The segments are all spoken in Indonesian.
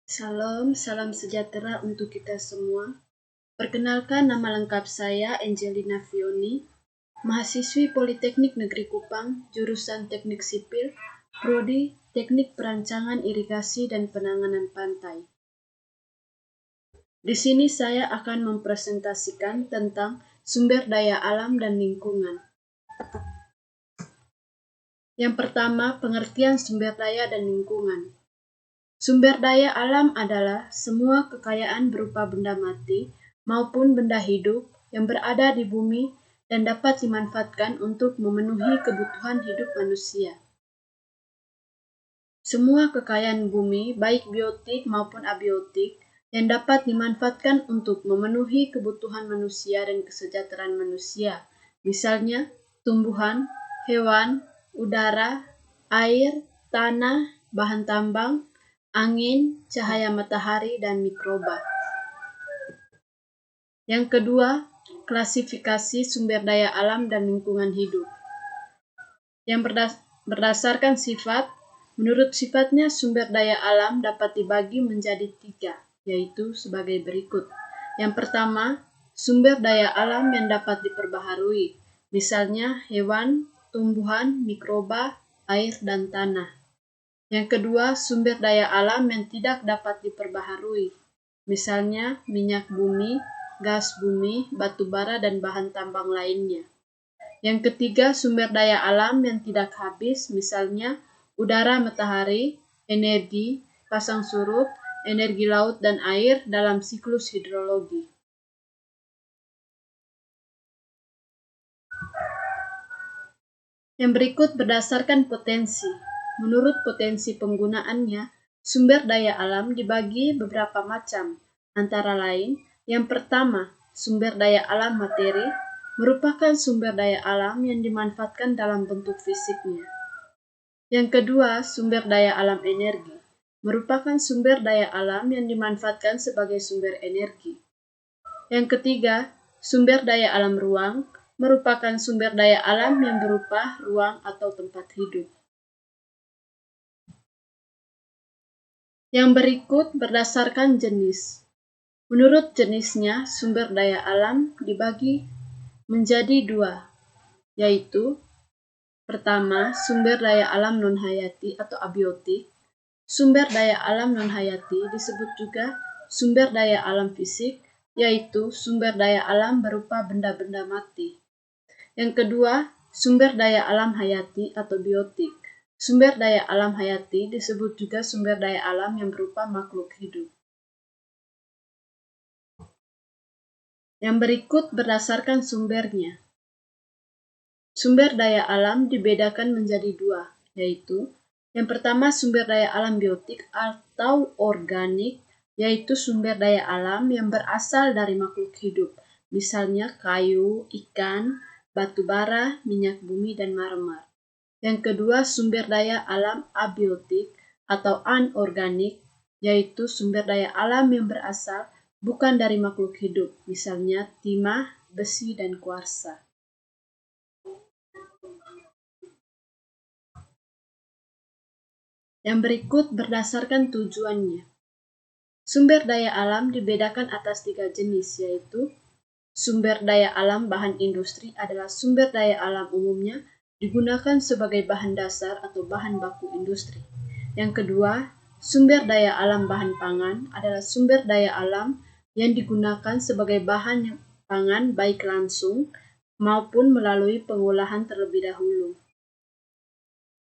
Salam, salam sejahtera untuk kita semua. Perkenalkan, nama lengkap saya Angelina Fioni, mahasiswi Politeknik Negeri Kupang, jurusan Teknik Sipil, Prodi Teknik Perancangan Irigasi dan Penanganan Pantai. Di sini saya akan mempresentasikan tentang sumber daya alam dan lingkungan. Yang pertama, pengertian sumber daya dan lingkungan. Sumber daya alam adalah semua kekayaan berupa benda mati maupun benda hidup yang berada di bumi dan dapat dimanfaatkan untuk memenuhi kebutuhan hidup manusia. Semua kekayaan bumi, baik biotik maupun abiotik, yang dapat dimanfaatkan untuk memenuhi kebutuhan manusia dan kesejahteraan manusia. Misalnya, tumbuhan, hewan, udara, air, tanah, bahan tambang, angin, cahaya matahari, dan mikroba. Yang kedua, klasifikasi sumber daya alam dan lingkungan hidup. Yang berdasarkan sifat, menurut sifatnya sumber daya alam dapat dibagi menjadi 3, yaitu sebagai berikut. Yang pertama, sumber daya alam yang dapat diperbaharui, misalnya hewan, tumbuhan, mikroba, air, dan tanah. Yang kedua, sumber daya alam yang tidak dapat diperbaharui, misalnya minyak bumi, gas bumi, batu bara, dan bahan tambang lainnya. Yang ketiga, sumber daya alam yang tidak habis, misalnya udara, matahari, energi, pasang surut, energi laut, dan air dalam siklus hidrologi. Yang berikut berdasarkan potensi. Menurut potensi penggunaannya, sumber daya alam dibagi beberapa macam, antara lain, yang pertama, sumber daya alam materi, merupakan sumber daya alam yang dimanfaatkan dalam bentuk fisiknya. Yang kedua, sumber daya alam energi, merupakan sumber daya alam yang dimanfaatkan sebagai sumber energi. Yang ketiga, sumber daya alam ruang, merupakan sumber daya alam yang berupa ruang atau tempat hidup. Yang berikut berdasarkan jenis. Menurut jenisnya, sumber daya alam dibagi menjadi 2, yaitu pertama, sumber daya alam non-hayati atau abiotik. Sumber daya alam non-hayati disebut juga sumber daya alam fisik, yaitu sumber daya alam berupa benda-benda mati. Yang kedua, sumber daya alam hayati atau biotik. Sumber daya alam hayati disebut juga sumber daya alam yang berupa makhluk hidup. Yang berikut berdasarkan sumbernya. Sumber daya alam dibedakan menjadi 2, yaitu yang pertama sumber daya alam biotik atau organik, yaitu sumber daya alam yang berasal dari makhluk hidup, misalnya kayu, ikan, batu bara, minyak bumi, dan marmer. Yang kedua, sumber daya alam abiotik atau anorganik, yaitu sumber daya alam yang berasal bukan dari makhluk hidup, misalnya timah, besi, dan kuarsa. Yang berikut berdasarkan tujuannya. Sumber daya alam dibedakan atas 3 jenis, yaitu sumber daya alam bahan industri adalah sumber daya alam umumnya digunakan sebagai bahan dasar atau bahan baku industri. Yang kedua, sumber daya alam bahan pangan adalah sumber daya alam yang digunakan sebagai bahan pangan baik langsung maupun melalui pengolahan terlebih dahulu.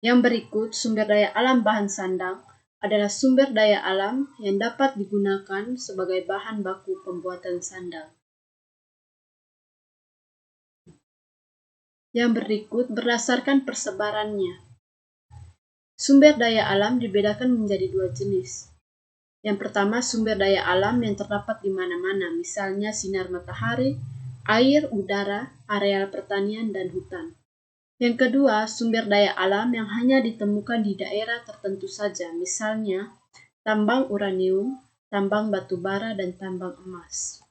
Yang berikut, sumber daya alam bahan sandang adalah sumber daya alam yang dapat digunakan sebagai bahan baku pembuatan sandang. Yang berikut berdasarkan persebarannya. Sumber daya alam dibedakan menjadi 2 jenis. Yang pertama, sumber daya alam yang terdapat di mana-mana, misalnya sinar matahari, air, udara, areal pertanian, dan hutan. Yang kedua, sumber daya alam yang hanya ditemukan di daerah tertentu saja, misalnya tambang uranium, tambang batu bara, dan tambang emas.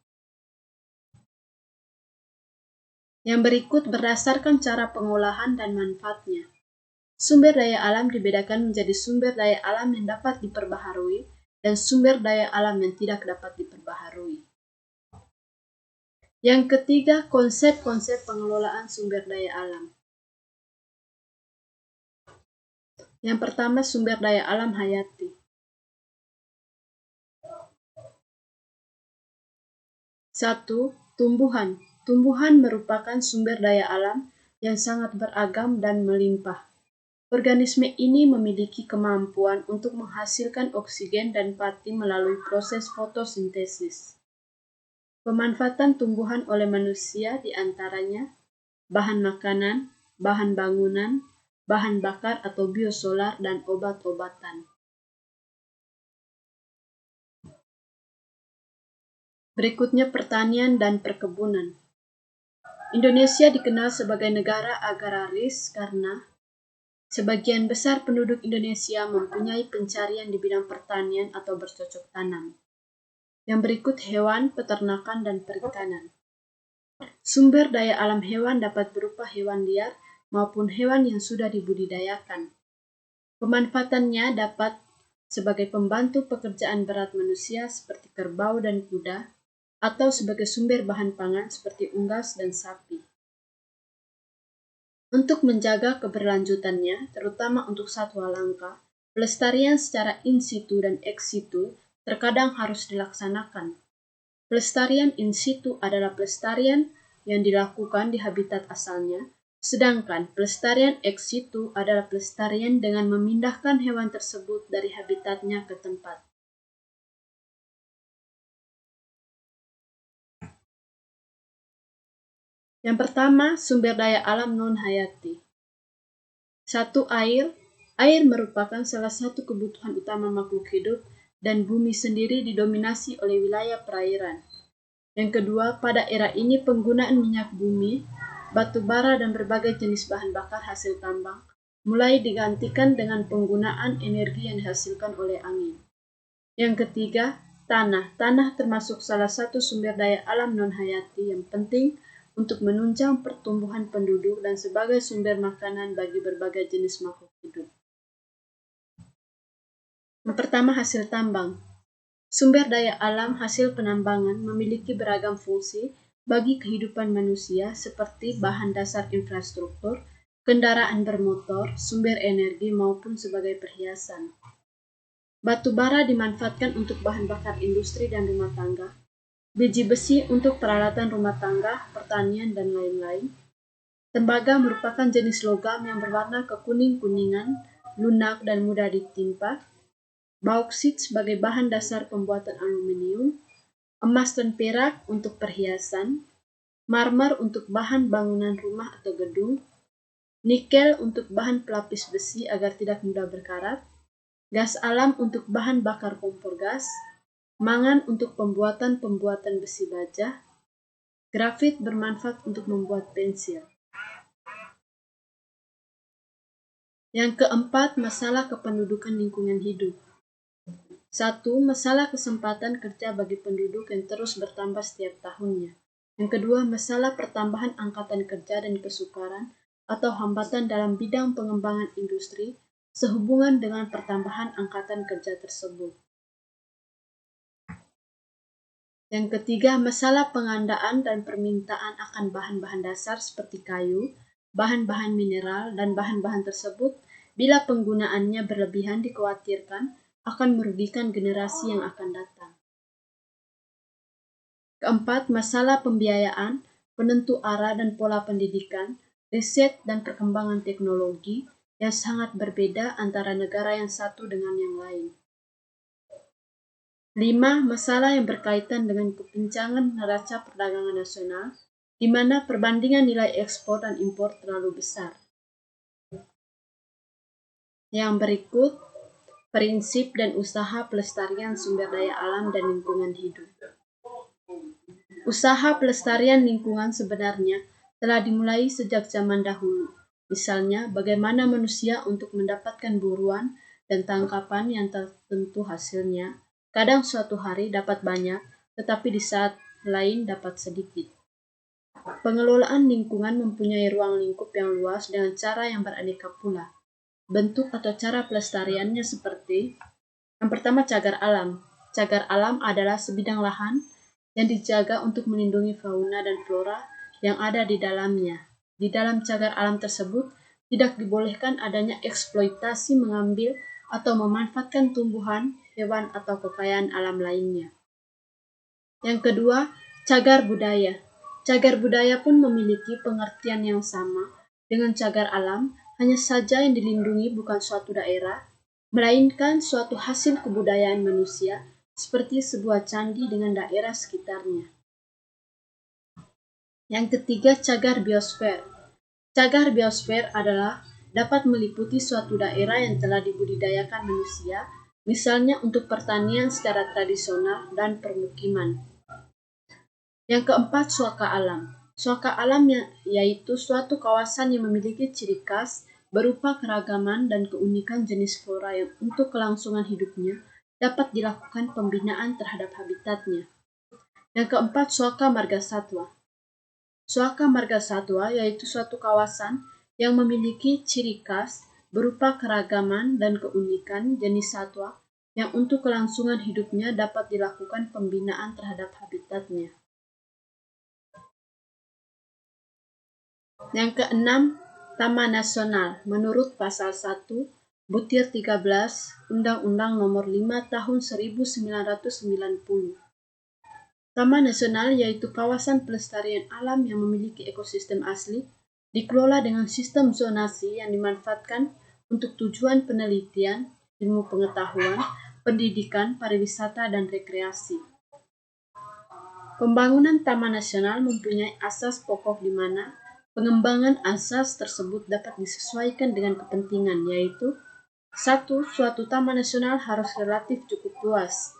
Yang berikut berdasarkan cara pengolahan dan manfaatnya. Sumber daya alam dibedakan menjadi sumber daya alam yang dapat diperbaharui, dan sumber daya alam yang tidak dapat diperbaharui. Yang ketiga, konsep-konsep pengelolaan sumber daya alam. Yang pertama, sumber daya alam hayati. 1. Tumbuhan. Tumbuhan merupakan sumber daya alam yang sangat beragam dan melimpah. Organisme ini memiliki kemampuan untuk menghasilkan oksigen dan pati melalui proses fotosintesis. Pemanfaatan tumbuhan oleh manusia diantaranya bahan makanan, bahan bangunan, bahan bakar atau biosolar, dan obat-obatan. Berikutnya pertanian dan perkebunan. Indonesia dikenal sebagai negara agraris karena sebagian besar penduduk Indonesia mempunyai pencarian di bidang pertanian atau bercocok tanam. Yang berikut hewan, peternakan, dan perikanan. Sumber daya alam hewan dapat berupa hewan liar maupun hewan yang sudah dibudidayakan. Pemanfaatannya dapat sebagai pembantu pekerjaan berat manusia seperti kerbau dan kuda, atau sebagai sumber bahan pangan seperti unggas dan sapi. Untuk menjaga keberlanjutannya, terutama untuk satwa langka, pelestarian secara in situ dan ex situ terkadang harus dilaksanakan. Pelestarian in situ adalah pelestarian yang dilakukan di habitat asalnya, sedangkan pelestarian ex situ adalah pelestarian dengan memindahkan hewan tersebut dari habitatnya ke tempat. Yang pertama, sumber daya alam non-hayati. 1. Air. Air merupakan salah satu kebutuhan utama makhluk hidup dan bumi sendiri didominasi oleh wilayah perairan. Yang kedua, pada era ini penggunaan minyak bumi, batu bara, dan berbagai jenis bahan bakar hasil tambang mulai digantikan dengan penggunaan energi yang dihasilkan oleh angin. Yang ketiga, tanah. Tanah termasuk salah satu sumber daya alam non-hayati yang penting untuk menunjang pertumbuhan penduduk dan sebagai sumber makanan bagi berbagai jenis makhluk hidup. Yang pertama, hasil tambang. Sumber daya alam hasil penambangan memiliki beragam fungsi bagi kehidupan manusia seperti bahan dasar infrastruktur, kendaraan bermotor, sumber energi maupun sebagai perhiasan. Batu bara dimanfaatkan untuk bahan bakar industri dan rumah tangga, biji besi untuk peralatan rumah tangga, pertanian, dan lain-lain. Tembaga merupakan jenis logam yang berwarna kekuning-kuningan, lunak, dan mudah ditimpa. Bauksit sebagai bahan dasar pembuatan aluminium, emas dan perak untuk perhiasan, marmer untuk bahan bangunan rumah atau gedung, nikel untuk bahan pelapis besi agar tidak mudah berkarat, gas alam untuk bahan bakar kompor gas, mangan untuk pembuatan besi baja, grafit bermanfaat untuk membuat pensil. Yang keempat, masalah kependudukan lingkungan hidup. 1. Masalah kesempatan kerja bagi penduduk yang terus bertambah setiap tahunnya. Yang kedua, masalah pertambahan angkatan kerja dan kesukaran atau hambatan dalam bidang pengembangan industri sehubungan dengan pertambahan angkatan kerja tersebut. Yang ketiga, masalah pengandaan dan permintaan akan bahan-bahan dasar seperti kayu, bahan-bahan mineral, dan bahan-bahan tersebut bila penggunaannya berlebihan dikhawatirkan akan merugikan generasi yang akan datang. Keempat, masalah pembiayaan, penentu arah dan pola pendidikan, riset dan perkembangan teknologi yang sangat berbeda antara negara yang satu dengan yang lain. 5. Masalah yang berkaitan dengan kepincangan neraca perdagangan nasional, di mana perbandingan nilai ekspor dan impor terlalu besar. Yang berikut, prinsip dan usaha pelestarian sumber daya alam dan lingkungan hidup. Usaha pelestarian lingkungan sebenarnya telah dimulai sejak zaman dahulu. Misalnya, bagaimana manusia untuk mendapatkan buruan dan tangkapan yang tertentu hasilnya, kadang suatu hari dapat banyak, tetapi di saat lain dapat sedikit. Pengelolaan lingkungan mempunyai ruang lingkup yang luas dengan cara yang beraneka pula. Bentuk atau cara pelestariannya seperti Yang pertama, cagar alam. Cagar alam adalah sebidang lahan yang dijaga untuk melindungi fauna dan flora yang ada di dalamnya. Di dalam cagar alam tersebut, tidak dibolehkan adanya eksploitasi mengambil atau memanfaatkan tumbuhan, hewan, atau kekayaan alam lainnya. Yang kedua, cagar budaya. Cagar budaya pun memiliki pengertian yang sama dengan cagar alam, hanya saja yang dilindungi bukan suatu daerah, melainkan suatu hasil kebudayaan manusia, seperti sebuah candi dengan daerah sekitarnya. Yang ketiga, cagar biosfer. Cagar biosfer adalah dapat meliputi suatu daerah yang telah dibudidayakan manusia, misalnya untuk pertanian secara tradisional dan permukiman. Yang keempat, suaka alam. Suaka alam yaitu suatu kawasan yang memiliki ciri khas berupa keragaman dan keunikan jenis flora yang untuk kelangsungan hidupnya dapat dilakukan pembinaan terhadap habitatnya. Yang keempat, suaka marga satwa. Suaka marga satwa yaitu suatu kawasan yang memiliki ciri khas berupa keragaman dan keunikan jenis satwa yang untuk kelangsungan hidupnya dapat dilakukan pembinaan terhadap habitatnya. Yang keenam, Taman Nasional. Menurut Pasal 1, Butir 13, Undang-Undang Nomor 5 Tahun 1990. Taman Nasional yaitu kawasan pelestarian alam yang memiliki ekosistem asli, dikelola dengan sistem zonasi yang dimanfaatkan untuk tujuan penelitian, ilmu pengetahuan, pendidikan, pariwisata, dan rekreasi. Pembangunan Taman Nasional mempunyai asas pokok di mana pengembangan asas tersebut dapat disesuaikan dengan kepentingan, yaitu 1. Suatu taman nasional harus relatif cukup luas.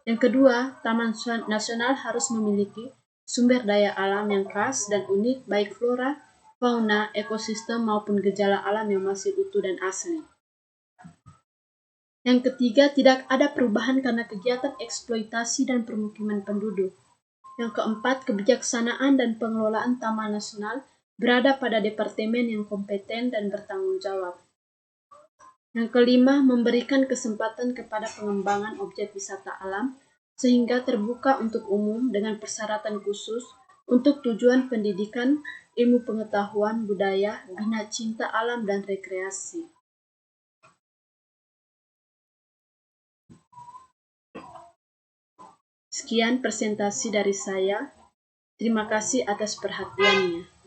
Yang kedua, taman nasional harus memiliki sumber daya alam yang khas dan unik, baik flora, fauna, ekosistem maupun gejala alam yang masih utuh dan asli. Yang ketiga, tidak ada perubahan karena kegiatan eksploitasi dan permukiman penduduk. Yang keempat, kebijaksanaan dan pengelolaan Taman Nasional berada pada departemen yang kompeten dan bertanggung jawab. Yang kelima, memberikan kesempatan kepada pengembangan objek wisata alam sehingga terbuka untuk umum dengan persyaratan khusus untuk tujuan pendidikan, ilmu pengetahuan, budaya, bina cinta alam, dan rekreasi. Sekian presentasi dari saya. Terima kasih atas perhatiannya.